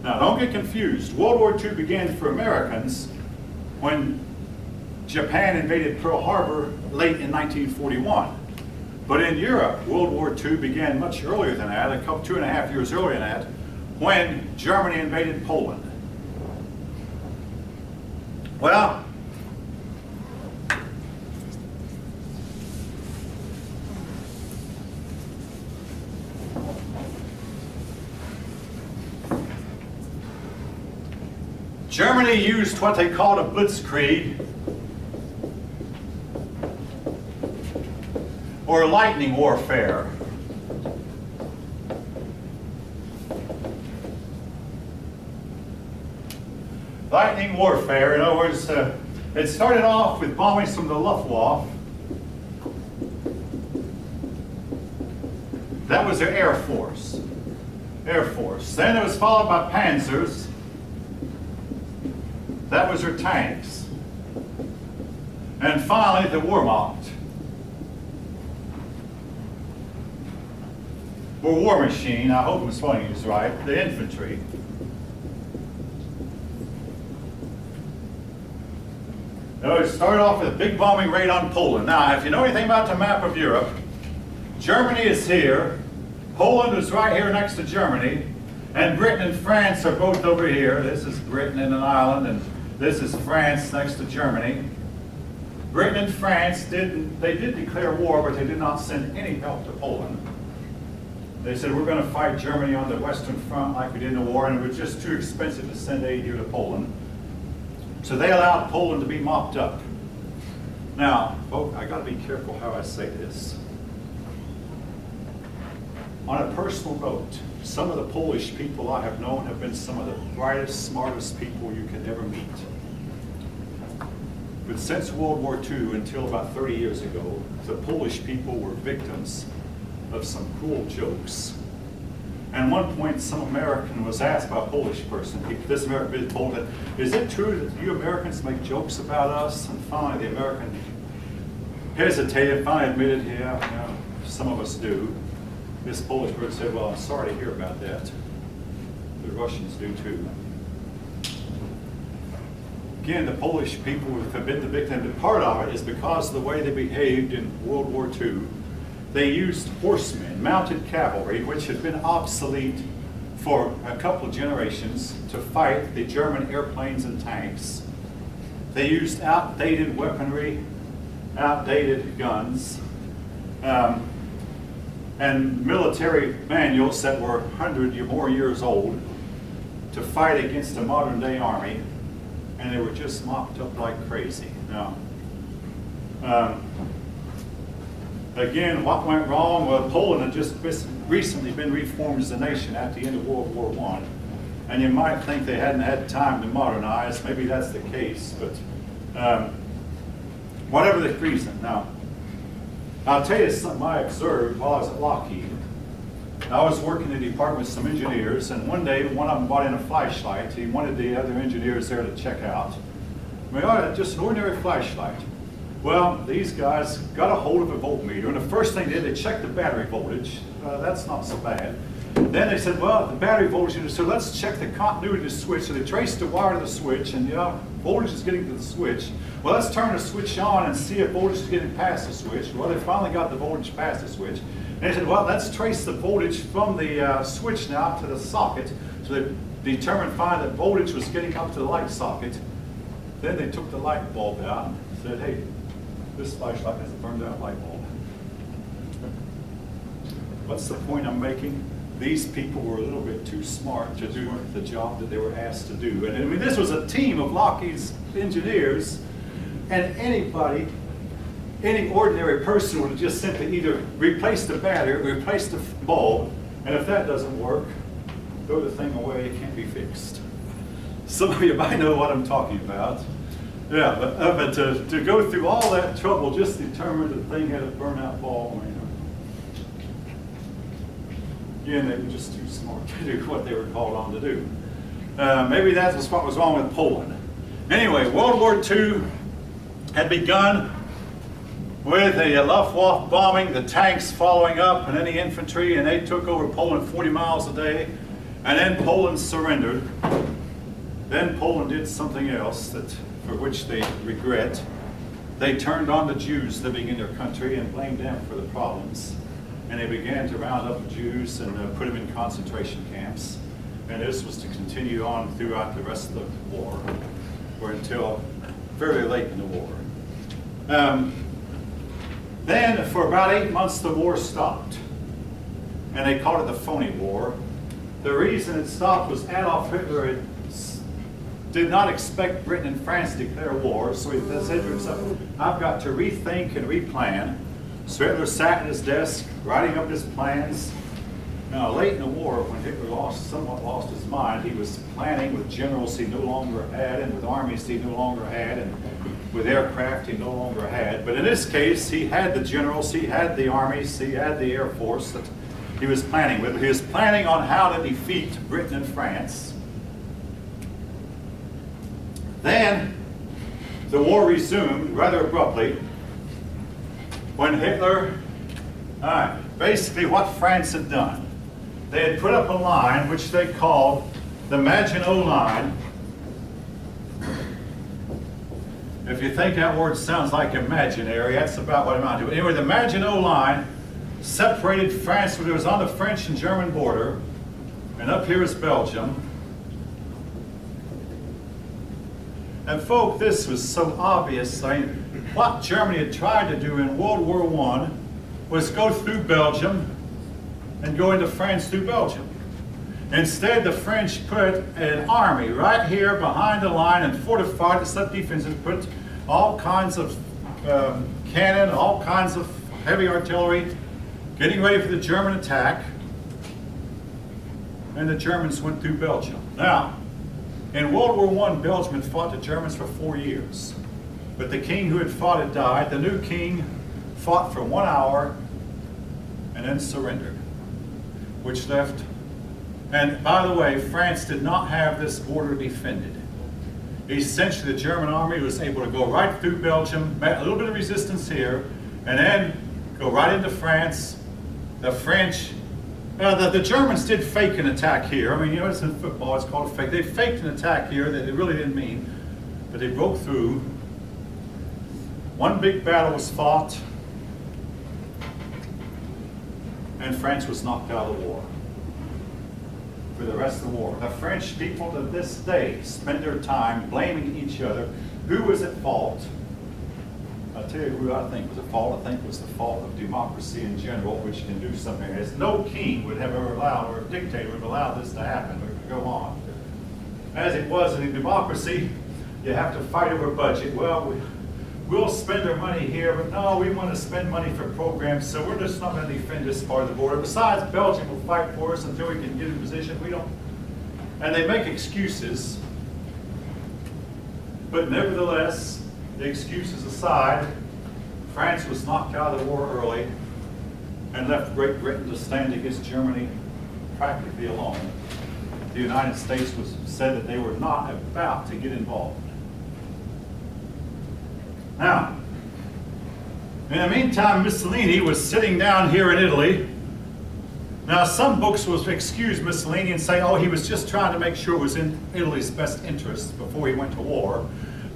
Now, don't get confused. World War II began for Americans when Japan invaded Pearl Harbor late in 1941. But in Europe, World War II began much earlier than that, 2.5 years earlier than that, when Germany invaded Poland. Well, Germany used what they called a blitzkrieg, or lightning warfare. Lightning warfare, in other words, it started off with bombings from the Luftwaffe. That was their Air Force. Then it was followed by Panzers. That was their tanks. And finally, the Wehrmacht, or War Machine, I hope I'm spelling this right, the infantry. Now, it started off with a big bombing raid on Poland. Now, if you know anything about the map of Europe, Germany is here, Poland is right here next to Germany, and Britain and France are both over here. This is Britain and an island, and this is France next to Germany. Britain and France did declare war, but they did not send any help to Poland. They said, we're going to fight Germany on the Western Front like we did in the war, and it was just too expensive to send aid here to Poland. So they allowed Poland to be mopped up. Now, folks, I got to be careful how I say this. On a personal note, some of the Polish people I have known have been some of the brightest, smartest people you could ever meet. But since World War II, until about 30 years ago, the Polish people were victims of some cruel jokes. And at one point, some American was asked by a Polish person, this American told him, is it true that you Americans make jokes about us? And finally, the American hesitated, finally admitted, yeah, some of us do. This Polish person said, well, I'm sorry to hear about that. The Russians do too. Again, the Polish people have been the victim, but part of it is because of the way they behaved in World War II. They used horsemen, mounted cavalry, which had been obsolete for a couple of generations, to fight the German airplanes and tanks. They used outdated weaponry, outdated guns, and military manuals that were 100 or more years old to fight against a modern day army, and they were just mopped up like crazy. Now, again, what went wrong? Well, Poland had just recently been reformed as a nation at the end of World War I. And you might think they hadn't had time to modernize. Maybe that's the case, but whatever the reason. Now, I'll tell you something I observed while I was at Lockheed. I was working in the department with some engineers, and one day one of them brought in a flashlight. He wanted the other engineers there to check out. I mean, just an ordinary flashlight. Well, these guys got a hold of a voltmeter, and the first thing they did, they checked the battery voltage. That's not so bad. Then they said, well, the battery voltage, so let's check the continuity of the switch. So they traced the wire to the switch, and voltage is getting to the switch. Well, let's turn the switch on and see if voltage is getting past the switch. Well, they finally got the voltage past the switch. And they said, well, let's trace the voltage from the switch now to the socket. So they determined finally that voltage was getting up to the light socket. Then they took the light bulb out and said, hey, this flashlight has a burned out light bulb. What's the point I'm making? These people were a little bit too smart to do the job that they were asked to do. And I mean, this was a team of Lockheed's engineers, and anybody, any ordinary person would have just simply either replaced the battery or replaced the bulb, and if that doesn't work, throw the thing away, it can't be fixed. Some of you might know what I'm talking about. Yeah, but to go through all that trouble just to determine the thing had a burnout bulb. Again, they were just too smart to do what they were called on to do. Maybe that was what was wrong with Poland. Anyway, World War II had begun with a Luftwaffe bombing, the tanks following up, and then the infantry, and they took over Poland 40 miles a day. And then Poland surrendered. Then Poland did something else for which they regret. They turned on the Jews living in their country and blamed them for the problems. And they began to round up the Jews and put them in concentration camps. And this was to continue on throughout the rest of the war, or until very late in the war. Then, for about 8 months, the war stopped. And they called it the phony war. The reason it stopped was Adolf Hitler did not expect Britain and France to declare war, so he said to himself, I've got to rethink and replan. So Hitler sat at his desk, writing up his plans. Now, late in the war, when Hitler somewhat lost his mind, he was planning with generals he no longer had, and with armies he no longer had, and with aircraft he no longer had. But in this case, he had the generals, he had the armies, he had the air force that he was planning with. He was planning on how to defeat Britain and France. Then, the war resumed rather abruptly when Hitler, basically what France had done. They had put up a line which they called the Maginot Line. If you think that word sounds like imaginary, that's about what it amounted to. Anyway, the Maginot Line separated France, it was on the French and German border, and up here is Belgium. And folk, this was so obvious. I mean, what Germany had tried to do in World War I was go through Belgium and go into France through Belgium. Instead, the French put an army right here behind the line and fortified it, set defenses, put all kinds of cannon, all kinds of heavy artillery, getting ready for the German attack. And the Germans went through Belgium. Now, in World War I, Belgium had fought the Germans for 4 years. But the king who had fought had died. The new king fought for 1 hour and then surrendered, which left, and by the way, France did not have this border defended. Essentially, the German army was able to go right through Belgium, met a little bit of resistance here, and then go right into France. The French, the Germans did fake an attack here. I mean, you know, it's in football, it's called fake. They faked an attack here that they really didn't mean, but they broke through. One big battle was fought, and France was knocked out of the war. For the rest of the war, the French people to this day spend their time blaming each other. Who was at fault? I'll tell you who I think was at fault. I think it was the fault of democracy in general, which can do something as no king would have ever allowed, or a dictator would allow this to happen or to go on. As it was in a democracy, you have to fight over budget. Well, we'll spend our money here, but no, we want to spend money for programs, so we're just not going to defend this part of the border. Besides, Belgium will fight for us until we can get in position. We don't. And they make excuses, but nevertheless, the excuses aside, France was knocked out of the war early and left Great Britain to stand against Germany practically alone. The United States said that they were not about to get involved. Now, in the meantime, Mussolini was sitting down here in Italy. Now, some books will excuse Mussolini and say, oh, he was just trying to make sure it was in Italy's best interest before he went to war.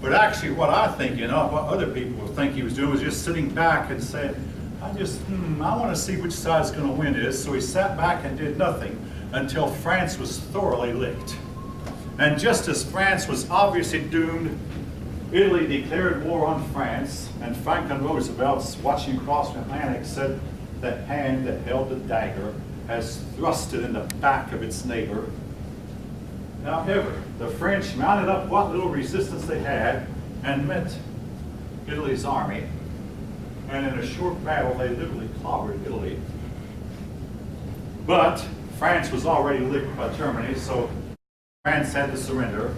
But actually, what I think, you know, what other people will think he was doing was just sitting back and saying, I want to see which side's going to win this. So he sat back and did nothing until France was thoroughly licked. And just as France was obviously doomed, Italy declared war on France, and Franklin Roosevelt, watching across the Atlantic, said that hand that held the dagger has thrust it in the back of its neighbor. However, the French mounted up what little resistance they had and met Italy's army, and in a short battle they literally clobbered Italy. But France was already licked by Germany, so France had to surrender.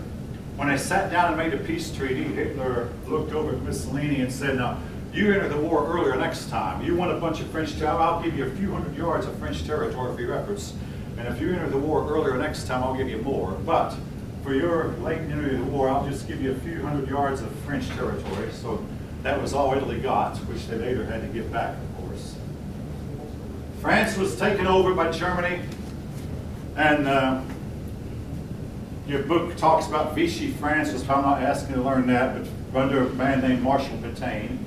When they sat down and made a peace treaty, Hitler looked over at Mussolini and said, now, you enter the war earlier next time. You want a bunch of French territory, I'll give you a few hundred yards of French territory for your efforts. And if you enter the war earlier next time, I'll give you more. But for your late entry of the war, I'll just give you a few hundred yards of French territory. So that was all Italy got, which they later had to give back, of course. France was taken over by Germany, and Your book talks about Vichy France, so I'm not asking you to learn that, but under a man named Marshal Pétain.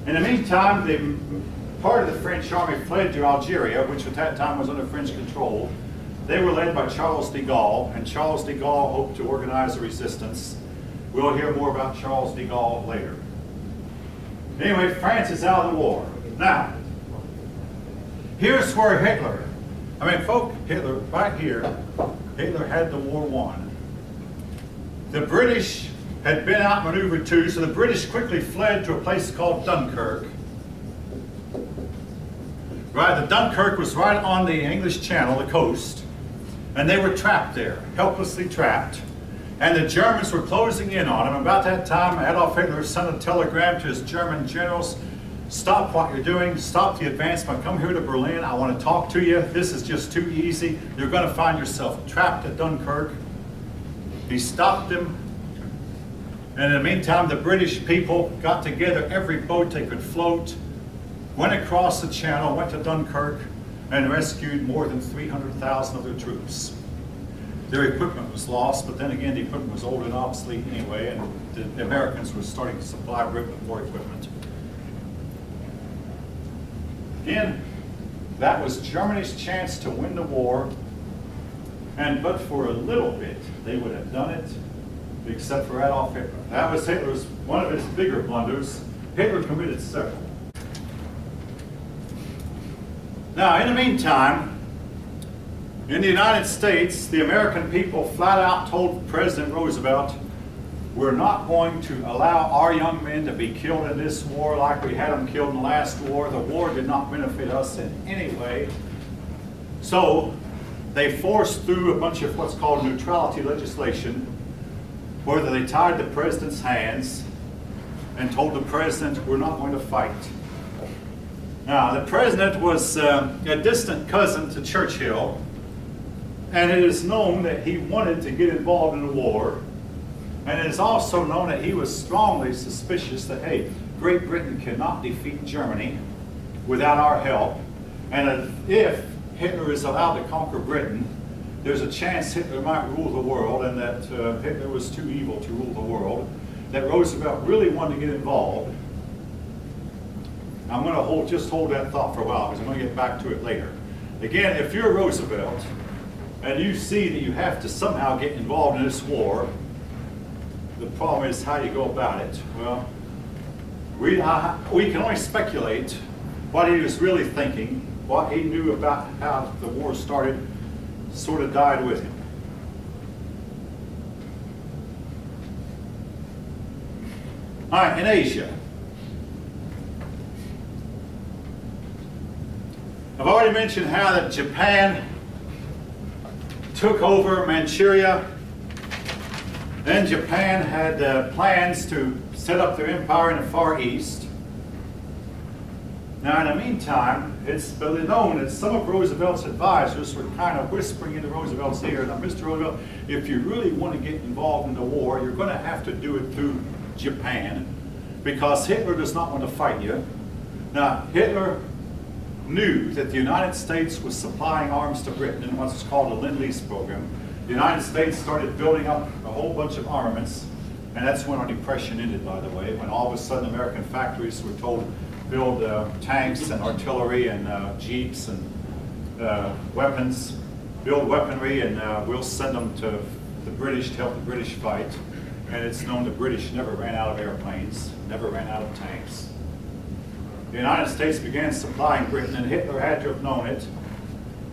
In the meantime, part of the French army fled to Algeria, which at that time was under French control. They were led by Charles de Gaulle, and Charles de Gaulle hoped to organize a resistance. We'll hear more about Charles de Gaulle later. Anyway, France is out of the war. Now, here's where Hitler, Hitler, right here, Hitler had the war won. The British had been outmaneuvered too, so the British quickly fled to a place called Dunkirk. Right, the Dunkirk was right on the English Channel, the coast, and they were trapped there, helplessly trapped. And the Germans were closing in on them. About that time, Adolf Hitler sent a telegram to his German generals: stop what you're doing, stop the advancement, come here to Berlin, I want to talk to you. This is just too easy. You're going to find yourself trapped at Dunkirk. He stopped them. And in the meantime, the British people got together every boat they could float, went across the channel, went to Dunkirk, and rescued more than 300,000 of their troops. Their equipment was lost, but then again, the equipment was old and obsolete anyway, and the Americans were starting to supply Britain with more equipment. Again, that was Germany's chance to win the war, and but for a little bit, they would have done it, except for Adolf Hitler. That was Hitler's, one of his bigger blunders. Hitler committed several. Now, in the meantime, in the United States, the American people flat out told President Roosevelt, we're not going to allow our young men to be killed in this war like we had them killed in the last war. The war did not benefit us in any way. So they forced through a bunch of what's called neutrality legislation, where they tied the president's hands and told the president, we're not going to fight. Now, the president was a distant cousin to Churchill, and it is known that he wanted to get involved in the war. And it is also known that he was strongly suspicious that, hey, Great Britain cannot defeat Germany without our help. And if Hitler is allowed to conquer Britain, there's a chance Hitler might rule the world, and that Hitler was too evil to rule the world, that Roosevelt really wanted to get involved. I'm going to just hold that thought for a while, because I'm going to get back to it later. Again, if you're Roosevelt, and you see that you have to somehow get involved in this war, the problem is how you go about it. Well, we can only speculate what he was really thinking, what he knew about how the war started, sort of died with him. All right, in Asia. I've already mentioned how that Japan took over Manchuria. Then Japan had plans to set up their empire in the Far East. Now, in the meantime, it's been known that some of Roosevelt's advisors were kind of whispering into Roosevelt's ear, now, Mr. Roosevelt, if you really want to get involved in the war, you're going to have to do it through Japan, because Hitler does not want to fight you. Now, Hitler knew that the United States was supplying arms to Britain in what's called the Lend-Lease program. The United States started building up a whole bunch of armaments, and that's when our depression ended, by the way, when all of a sudden American factories were told to build tanks and artillery and jeeps and weapons, build weaponry, and we'll send them to the British to help the British fight. And it's known the British never ran out of airplanes, never ran out of tanks. The United States began supplying Britain, and Hitler had to have known it.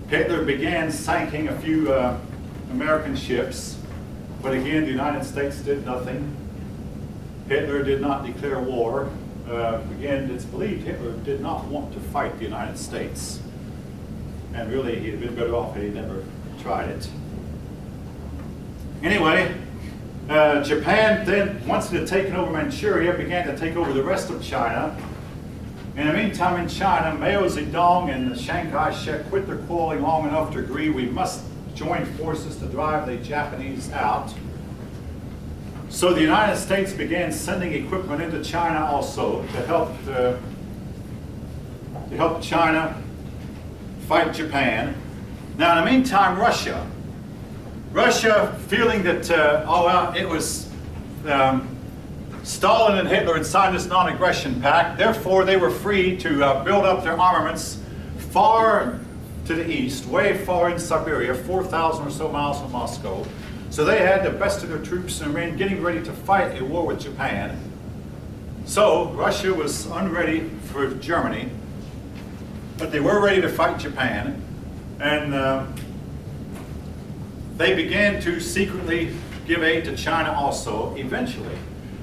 Hitler began sinking a few American ships, but again, the United States did nothing. Hitler did not declare war. Again, it's believed Hitler did not want to fight the United States. And really, he'd have been better off had he never tried it. Anyway, Japan then, once it had taken over Manchuria, began to take over the rest of China. In the meantime, in China, Mao Zedong and Chiang Kai-shek quit their quarreling long enough to agree we must join forces to drive the Japanese out. So the United States began sending equipment into China also to help China fight Japan. Now, in the meantime, Russia Russia, feeling that, it was Stalin and Hitler had signed this non-aggression pact, therefore they were free to build up their armaments far to the east, way far in Siberia, 4,000 or so miles from Moscow. So they had the best of their troops and were getting ready to fight a war with Japan. So Russia was unready for Germany, but they were ready to fight Japan. And they began to secretly give aid to China also. Eventually,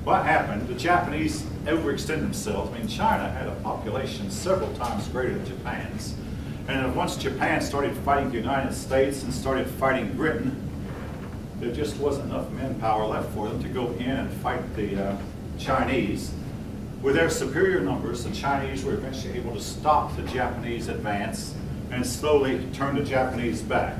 what happened? The Japanese overextended themselves. I mean, China had a population several times greater than Japan's. And once Japan started fighting the United States and started fighting Britain, there just wasn't enough manpower left for them to go in and fight the Chinese. With their superior numbers, the Chinese were eventually able to stop the Japanese advance and slowly turn the Japanese back.